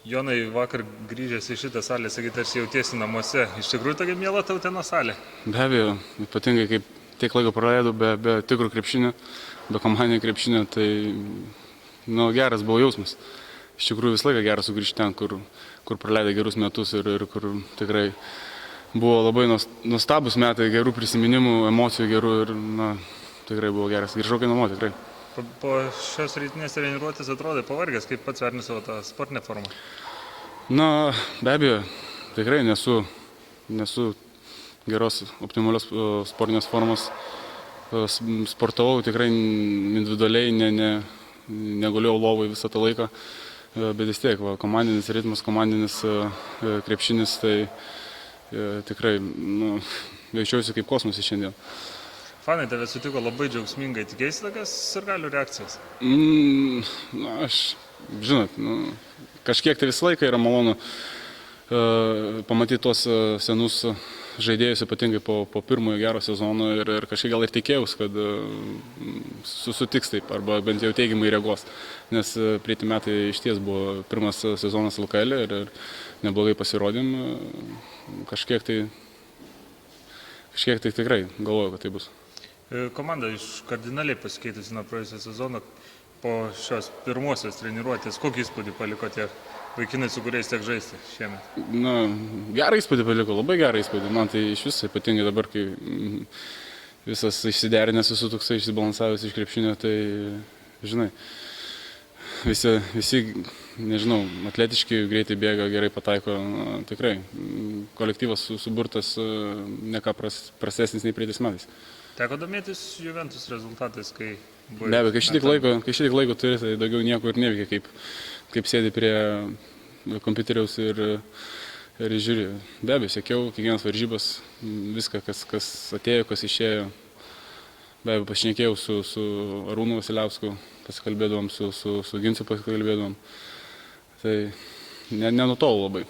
Jonai, vakar grįžęs į šitą salę, sakai, tarsi jautiesi namuose. Iš tikrųjų tokia miela Utenos salė? Be abejo, ypatingai kaip tiek laiko praleidau be tikrų krepšinio, be komandinio krepšinio, tai geras buvo jausmas. Iš tikrųjų visą laiką geras sugrįžti ten, kur praleidai gerus metus ir kur tikrai buvo labai nuostabus metai, gerų prisiminimų, emocijų gerų ir tikrai buvo geras. Grįžau kai namo tikrai. Po šios rytinės treniruotės atrodai pavargęs, kaip pats vertini savo tą sportinę formą? Be abejo, tikrai nesu geros, optimalios sportinės formos. Sportavau tikrai individualiai, negulėjau lovai visą tą laiką, bet vis tiek, komandinis ritmas, komandinis krepšinis, tai tikrai jaučiausi kaip kosmosas šiandien. Fanai tave sutiko labai džiaugsmingai, tikėsi tokias sirgalių reakcijas? Žinot, kažkiek tai visą laiką yra malonu pamatyti tuos senus žaidėjus, ypatingai po pirmojo gero sezono ir kažkiek gal ir tikėjausi, kad susitiks taip, arba bent jau teigiamai reaguos, nes praeiti metai išties buvo pirmas sezonas LKL ir neblogai pasirodėm, kažkiek tai tikrai galvoju, kad tai bus. Komanda iš kardinaliai pasikeitusi nuo praėjusio sezono po šios pirmosios treniruotės. Kokį įspūdį paliko tie vaikinai, su kuriais tiek žaisti šiemet? Gerą įspūdį paliko, labai gerą įspūdį. Man tai iš viso ypatingai dabar, kai visas išsiderinęs, visų toksai išsibalansavęs iš krepšinio, tai, žinai, visi, nežinau, atletiški, greitai bėga, gerai pataiko, tikrai. Kolektyvas suburtas ne ką prastesnis nei praeitais metais. Teko domėtis Juventus rezultatais, kai buvo... Be abejo, kai šitiek laiko turi, tai daugiau nieko ir neveikia, kaip sėdi prie kompiuteriaus ir žiūri. Be abejo, sekiau kiekvienas varžybas, viską, kas atėjo, kas išėjo. Be abejo, pašnekėjau su Arūnu Vasiliausku, pasikalbėdavom, su Gincu pasikalbėdavom. Tai nenutolau labai.